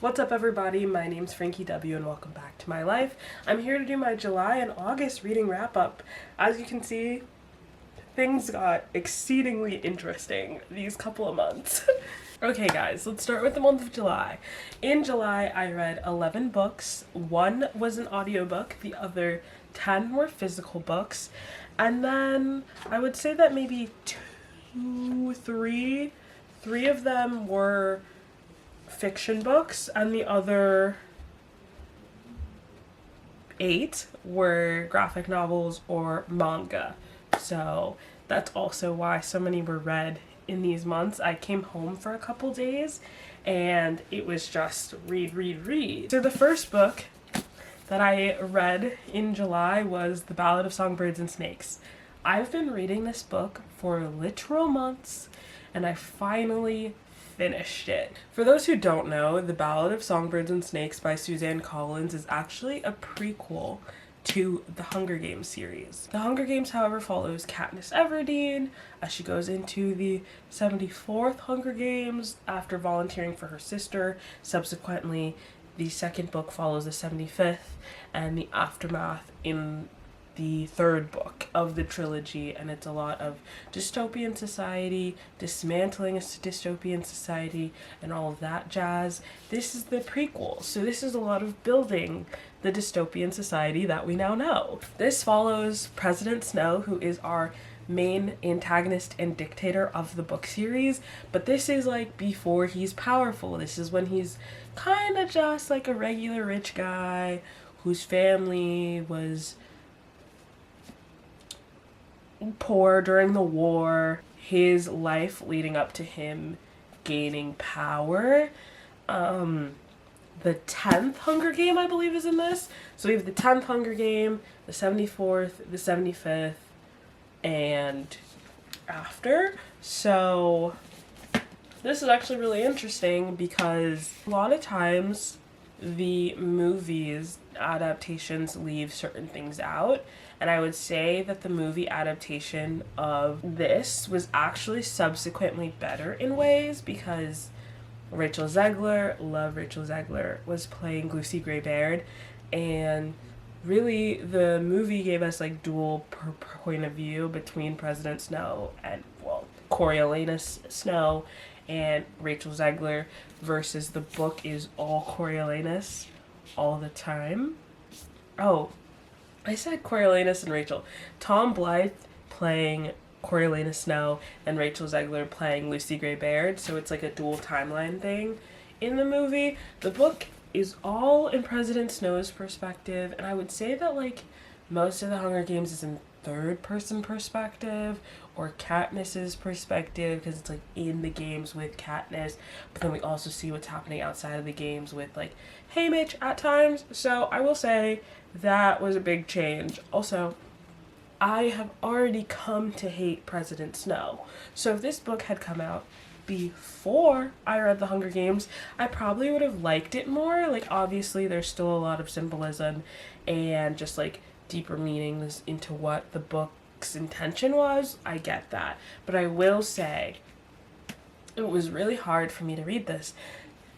What's up everybody, my name's Frankie W and welcome back to my life. I'm here to do my July and August reading wrap up. As you can see, things got exceedingly interesting these couple of months. Okay guys, let's start with the month of July. In July I read 11 books. One was an audiobook, the other 10 were physical books, and then I would say that maybe three of them were fiction books, and the other 8 were graphic novels or manga. So that's also why so many were read in these months. I came home for a couple days and it was just read. So the first book that I read in July was The Ballad of Songbirds and Snakes. I've been reading this book for literal months and I finally finished it. For those who don't know, The Ballad of Songbirds and Snakes by Suzanne is actually a prequel to the Hunger Games series. The Hunger Games, however, follows Katniss Everdeen as she goes into the 74th Hunger Games after volunteering for her sister. Subsequently, the second book follows the 75th and the aftermath in the third book of the trilogy, and it's a lot of dystopian society, dismantling a dystopian society, and all of that jazz. This is the prequel, so this is a lot of building the dystopian society that we now know. This follows President Snow, who is our main antagonist and dictator of the book series, but this is like before he's powerful. This is when he's kind of just like a regular rich guy whose family was poor during the war, his life leading up to him gaining power. The 10th Hunger Game, I believe, is in this. So we have the 10th Hunger Game, the 74th, the 75th, and after. So this is actually really interesting because a lot of times the movies adaptations leave certain things out, and I would say that the movie adaptation of this was actually subsequently better in ways because Rachel Zegler, love Rachel Zegler, was playing Lucy Gray-Baird, and really the movie gave us like dual point of view between President Snow and, well, Coriolanus Snow and Rachel Zegler, versus the book is all Coriolanus all the time. Oh, I said Coriolanus and Rachel. Tom Blythe playing Coriolanus Snow and Rachel Zegler playing Lucy Gray-Baird, so it's like a dual timeline thing in the movie. The book is all in President Snow's perspective, and I would say that like most of the Hunger Games is in third person perspective or Katniss's perspective because it's like in the games with Katniss, but then we also see what's happening outside of the games with like Haymitch at times. So I will say that was a big change. Also, I have already come to hate President Snow. So if this book had come out before I read The Hunger Games, I probably would have liked it more. Like, obviously there's still a lot of symbolism and just like deeper meanings into what the book's intention was. I get that. But I will say it was really hard for me to read this.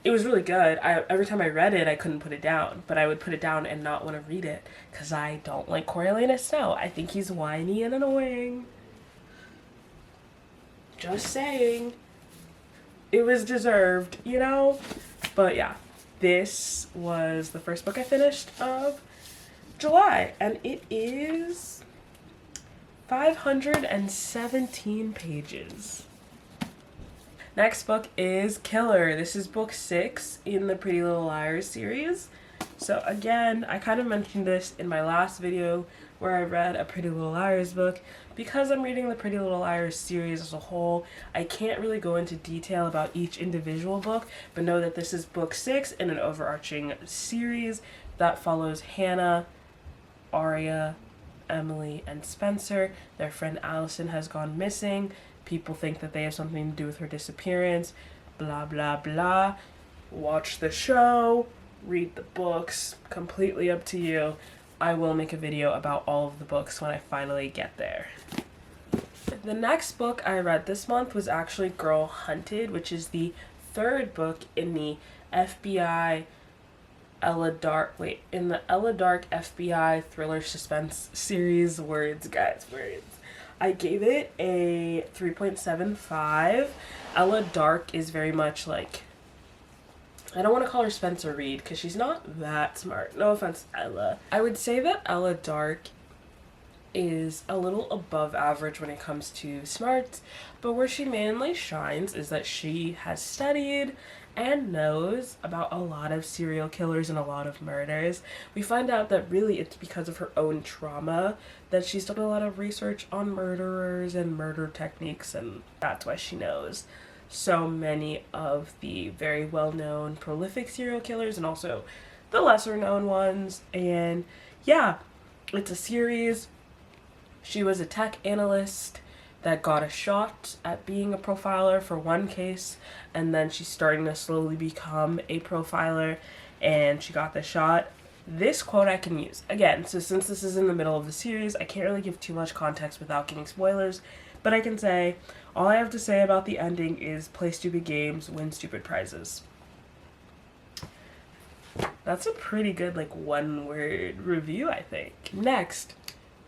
It was really good. Every time I read it, I couldn't put it down, but I would put it down and not want to read it because I don't like Coriolanus Snow. I think he's whiny and annoying. Just saying. It was deserved, you know? But yeah, this was the first book I finished of July, and it is 517 pages. Next book is Killer. This is book 6 in the Pretty Little Liars series. So again, I kind of mentioned this in my last video where I read a Pretty Little Liars book. Because I'm reading the Pretty Little Liars series as a whole, I can't really go into detail about each individual book, but know that this is book 6 in an overarching series that follows Hannah, Aria, Emily, and Spencer. Their friend Allison has gone missing. People think that they have something to do with her disappearance. Blah, blah, blah. Watch the show. Read the books. Completely up to you. I will make a video about all of the books when I finally get there. The next book I read this month was actually Girl Hunted, which is the third book in the FBI in the Ella Dark FBI thriller suspense series. Words, guys, words. I gave it a 3.75. Ella Dark is very much like, I don't want to call her Spencer Reed because she's not that smart. No offense, Ella. I would say that Ella Dark is a little above average when it comes to smarts, but where she mainly shines is that she has studied and knows about a lot of serial killers and a lot of murders. We find out that really it's because of her own trauma that she's done a lot of research on murderers and murder techniques, and that's why she knows so many of the very well-known prolific serial killers and also the lesser-known ones. And yeah, it's a series. She was a tech analyst that got a shot at being a profiler for one case, and then she's starting to slowly become a profiler, and she got the shot. This quote I can use. Again, so since this is in the middle of the series, I can't really give too much context without giving spoilers, but I can say, all I have to say about the ending is play stupid games, win stupid prizes. That's a pretty good, like, one-word review, I think. Next,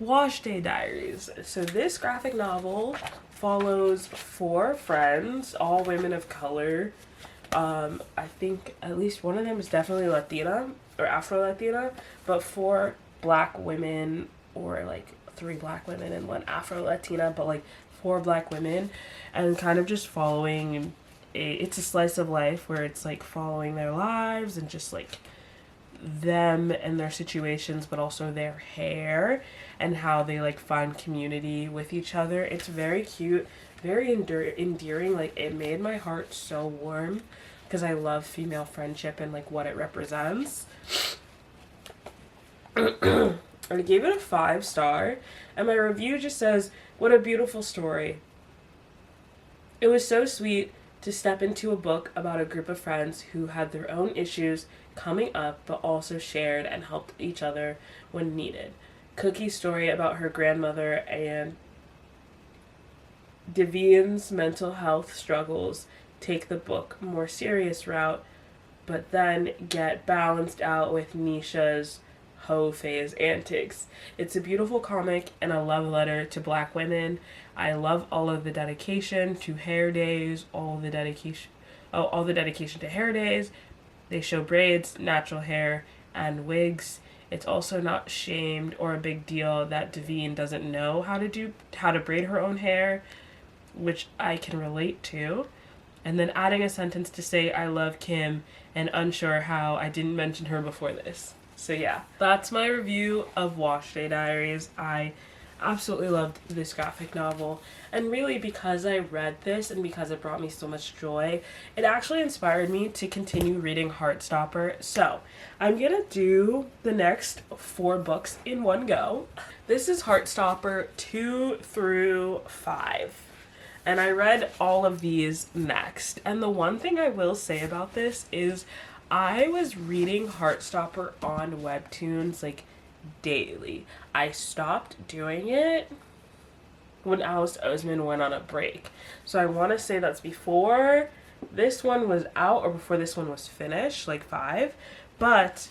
Wash Day Diaries. So this graphic novel follows 4 friends, all women of color. I think at least one of them is definitely Latina or Afro-Latina, but 4 black women, or like 3 black women and 1 Afro-Latina, but like 4 black women, and kind of just following it's a slice of life where it's like following their lives and just like them and their situations, but also their hair and how they like find community with each other. It's very cute, very endearing. Like, it made my heart so warm because I love female friendship and like what it represents. I gave it a 5-star, and my review just says, "What a beautiful story. It was so sweet to step into a book about a group of friends who had their own issues coming up, but also shared and helped each other when needed. Cookie's story about her grandmother and Devian's mental health struggles take the book more serious route, but then get balanced out with Nisha's hoe phase antics. It's a beautiful comic and a love letter to black women. I love all of the dedication to hair days, all the dedication to hair days. They show braids, natural hair, and wigs. It's also not shamed or a big deal that Devian doesn't know how to braid her own hair, which I can relate to. And then adding a sentence to say I love Kim and unsure how I didn't mention her before this." So yeah, that's my review of Wash Day Diaries. I absolutely loved this graphic novel, and really because I read this and because it brought me so much joy, it actually inspired me to continue reading Heartstopper. So I'm gonna do the next 4 books in one go. This is Heartstopper 2 through 5, and I read all of these next. And the one thing I will say about this is I was reading Heartstopper on Webtoons like daily. I stopped doing it when Alice Oseman went on a break. So I want to say that's before this one was out or before this one was finished, like 5. But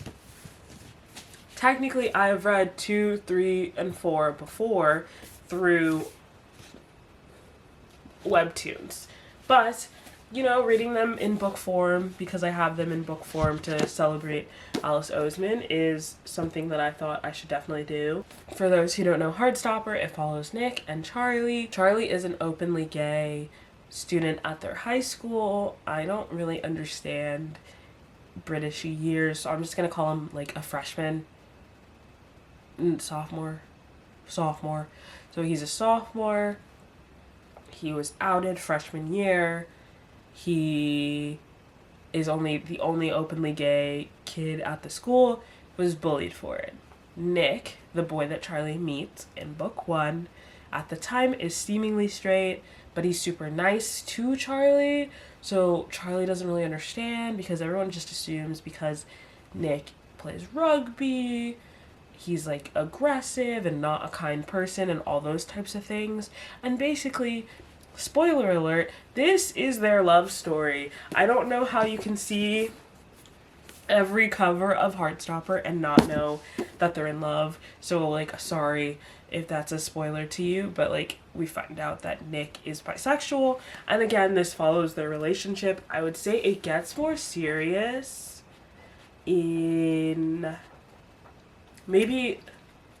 technically I've read 2, 3, and 4 before through Webtoons. But you know, reading them in book form, because I have them in book form to celebrate Alice Oseman, is something that I thought I should definitely do. For those who don't know Heartstopper, it follows Nick and Charlie. Charlie is an openly gay student at their high school. I don't really understand British years, so I'm just gonna call him like a freshman. Sophomore. So he's a sophomore. He was outed freshman year. He is the only openly gay kid at the school, was bullied for it. Nick, the boy that Charlie meets in book 1, at the time is seemingly straight, but he's super nice to Charlie, so Charlie doesn't really understand because everyone just assumes because Nick plays rugby, he's like aggressive and not a kind person and all those types of things. And basically, spoiler alert, this is their love story. I don't know how you can see every cover of Heartstopper and not know that they're in love. So, like, sorry if that's a spoiler to you, but, like, we find out that Nick is bisexual. And again, this follows their relationship. I would say it gets more serious in maybe,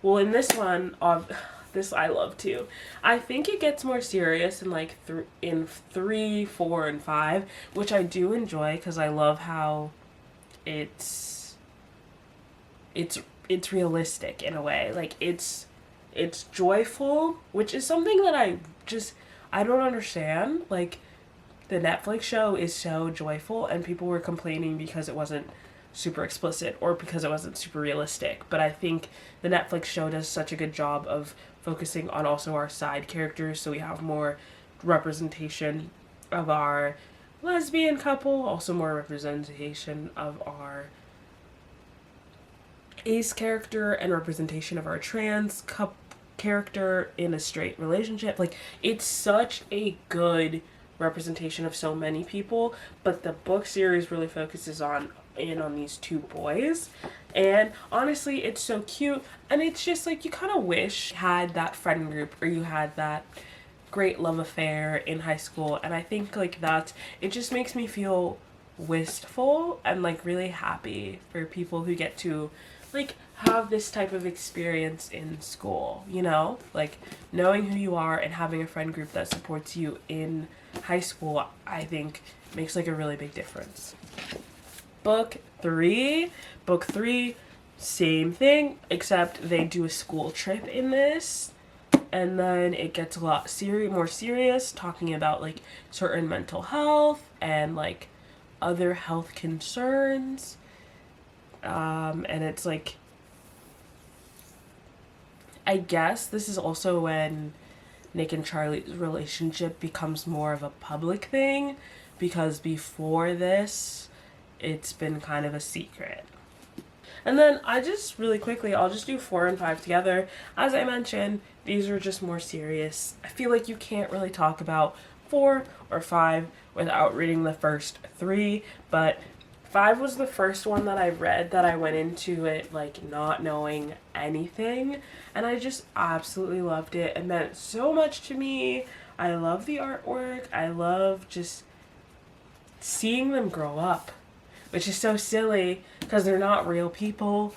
well, in this one, this I love too. I think it gets more serious in like in 3, 4, and 5, which I do enjoy because I love how it's realistic in a way. Like it's joyful, which is something that I don't understand. Like the Netflix show is so joyful and people were complaining because it wasn't super explicit or because it wasn't super realistic. But I think the Netflix show does such a good job of focusing on also our side characters, so we have more representation of our lesbian couple, also more representation of our ace character, and representation of our trans character in a straight relationship. Like, it's such a good representation of so many people, but the book series really focuses on these two boys, and honestly it's so cute, and it's just like you kind of wish you had that friend group or you had that great love affair in high school. And I think like that, it just makes me feel wistful and like really happy for people who get to like have this type of experience in school, you know, like knowing who you are and having a friend group that supports you in high school. I think makes like a really big difference. Book 3, same thing, except they do a school trip in this, and then it gets a lot more serious, talking about like certain mental health and like other health concerns, and it's like, I guess this is also when Nick and Charlie's relationship becomes more of a public thing, because before this it's been kind of a secret. And then I just really quickly, I'll just do 4 and 5 together. As I mentioned, these are just more serious. I feel like you can't really talk about 4 or 5 without reading the first 3, but 5 was the first one that I read that I went into it like not knowing anything, and I just absolutely loved it. It meant so much to me. I love the artwork. I love just seeing them grow up, which is so silly because they're not real people,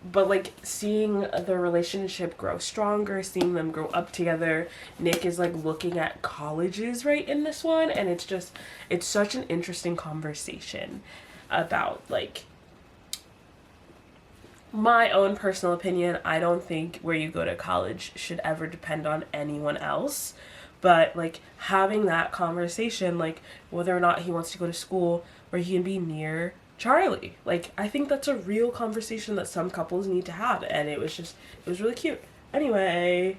but like seeing the relationship grow stronger, seeing them grow up together. Nick is like looking at colleges right in this one, and it's such an interesting conversation about like my own personal opinion. I don't think where you go to college should ever depend on anyone else, but like having that conversation, like whether or not he wants to go to school where he can be near Charlie. Like, I think that's a real conversation that some couples need to have, and it was really cute. Anyway,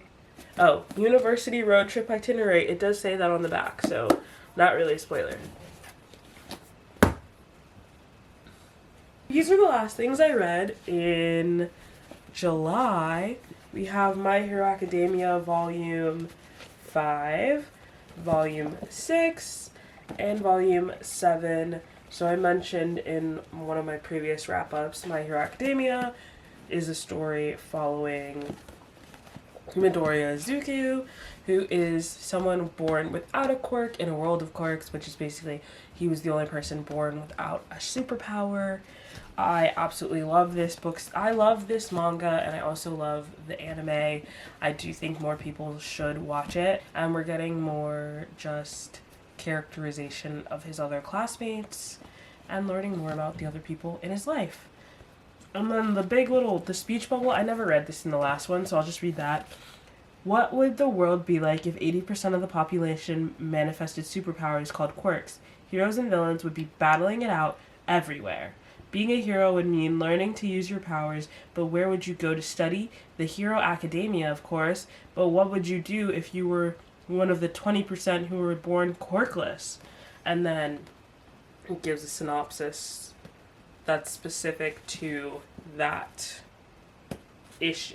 oh, university road trip itinerary. It does say that on the back, so not really a spoiler. These are the last things I read in July. We have My Hero Academia Volume 5, Volume 6, and Volume 7. So I mentioned in one of my previous wrap-ups, My Hero Academia is a story following Midoriya Izuku, who is someone born without a quirk in a world of quirks, which is basically he was the only person born without a superpower. I absolutely love this book. I love this manga, and I also love the anime. I do think more people should watch it, and we're getting more just characterization of his other classmates and learning more about the other people in his life. And then the speech bubble, I never read this in the last one, so I'll just read that. What would the world be like if 80% of the population manifested superpowers called quirks? Heroes and villains would be battling it out everywhere. Being a hero would mean learning to use your powers, but where would you go to study? The Hero Academia, of course, but what would you do if you were one of the 20% who were born quirkless? And then it gives a synopsis that's specific to that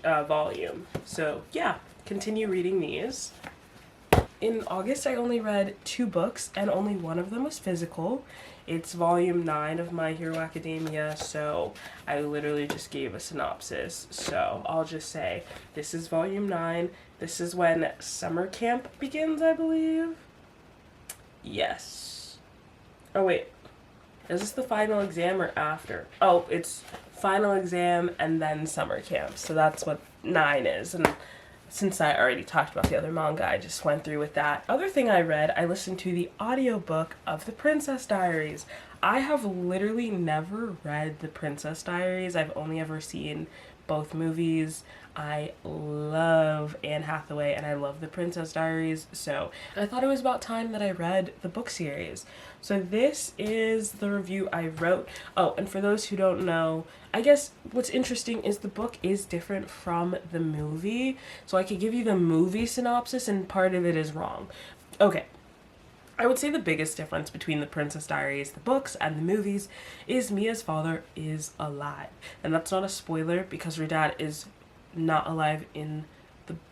volume. So yeah, continue reading these. In August, I only read 2 books, and only one of them was physical. It's volume 9 of My Hero Academia, so I literally just gave a synopsis. So I'll just say, this is volume 9. This is when summer camp begins, I believe. Yes. Oh, wait. Is this the final exam or after? Oh, it's final exam and then summer camp. So that's what 9 is. And since I already talked about the other manga, I just went through with that. Other thing I read, I listened to the audiobook of The Princess Diaries. I have literally never read The Princess Diaries. I've only ever seen both movies. I love Anne Hathaway and I love The Princess Diaries, so I thought it was about time that I read the book series. So this is the review I wrote. Oh, and for those who don't know, I guess what's interesting is the book is different from the movie. So I could give you the movie synopsis and part of it is wrong. Okay. I would say the biggest difference between The Princess Diaries, the books, and the movies is Mia's father is alive. And that's not a spoiler because her dad is not alive in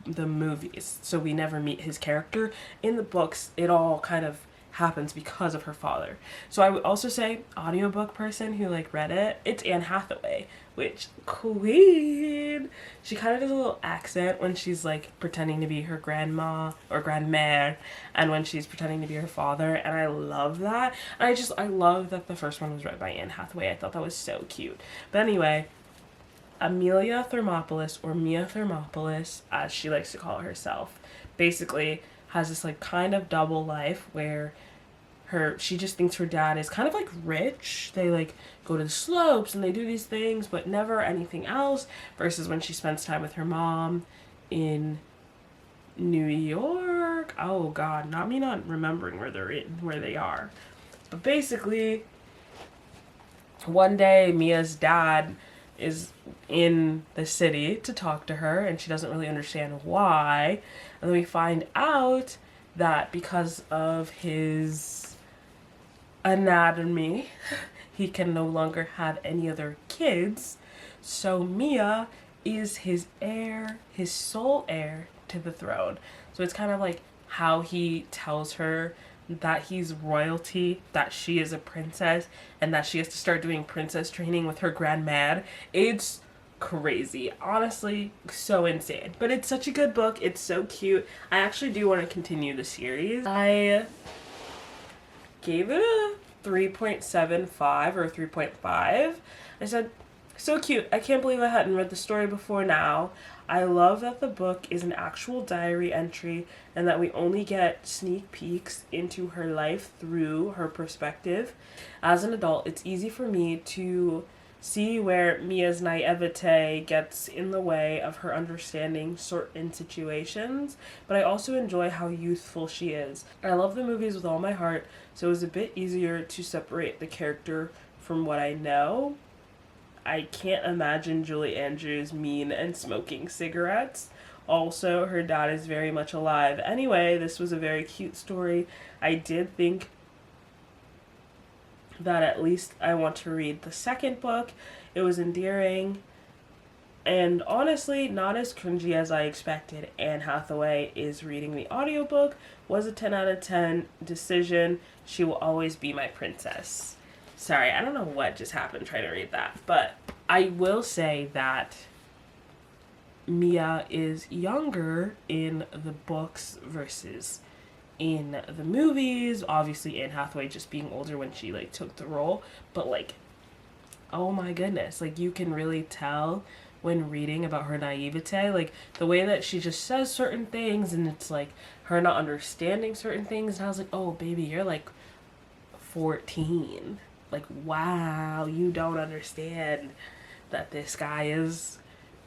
the movies. So we never meet his character. In the books, it all kind of happens because of her father. So I would also say audiobook person who like read it, it's Anne Hathaway, which queen. She kind of does a little accent when she's like pretending to be her grandma or grandmère and when she's pretending to be her father, and I love that. And I love that the first one was read by Anne Hathaway. I thought that was so cute. But anyway, Amelia Thermopolis, or Mia Thermopolis as she likes to call herself, basically has this like kind of double life where she just thinks her dad is kind of like rich. They like go to the slopes and they do these things but never anything else, versus when she spends time with her mom in New York. Oh god, not me not remembering where they are. But basically one day Mia's dad is in the city to talk to her and she doesn't really understand why, and then we find out that because of his anatomy he can no longer have any other kids, so Mia is his heir, his sole heir to the throne. So it's kind of like how he tells her that he's royalty, that she is a princess, and that she has to start doing princess training with her grandmad. It's crazy. Honestly, so insane. But it's such a good book. It's so cute. I actually do want to continue the series. I gave it a 3.75 or 3.5. I said, so cute. I can't believe I hadn't read the story before now. I love that the book is an actual diary entry and that we only get sneak peeks into her life through her perspective. As an adult, it's easy for me to see where Mia's naivete gets in the way of her understanding certain situations, but I also enjoy how youthful she is. I love the movies with all my heart, so it was a bit easier to separate the character from what I know. I can't imagine Julie Andrews mean and smoking cigarettes. Also, her dad is very much alive. Anyway, this was a very cute story. I did think that at least I want to read the second book. It was endearing and honestly not as cringy as I expected. Anne Hathaway is reading the audiobook. Was a 10 out of 10 decision. She will always be my princess. Sorry, I don't know what just happened trying to read that, but I will say that Mia is younger in the books versus in the movies. Obviously Anne Hathaway just being older when she like took the role, but like, oh my goodness, like you can really tell when reading about her naivete, like the way that she just says certain things and it's like her not understanding certain things, and I was like, oh baby, you're like 14. Like, wow, you don't understand that this guy is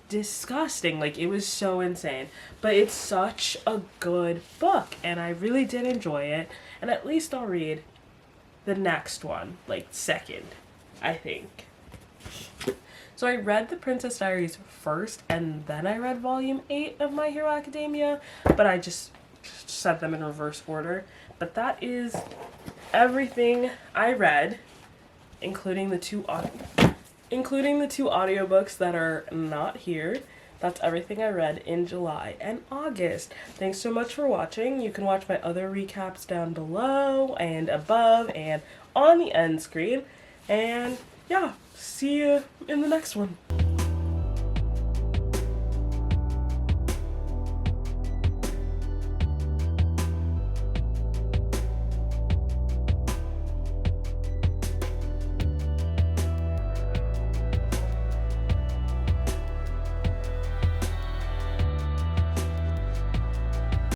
disgusting. Like, it was so insane. But it's such a good book, and I really did enjoy it. And at least I'll read the next one, like, second, I think. So I read The Princess Diaries first, and then I read Volume 8 of My Hero Academia, but I just set them in reverse order. But that is everything I read, including the two audiobooks that are not here. That's everything I read in July and August. Thanks so much for watching. You can watch my other recaps down below and above and on the end screen. And yeah, see you in the next one.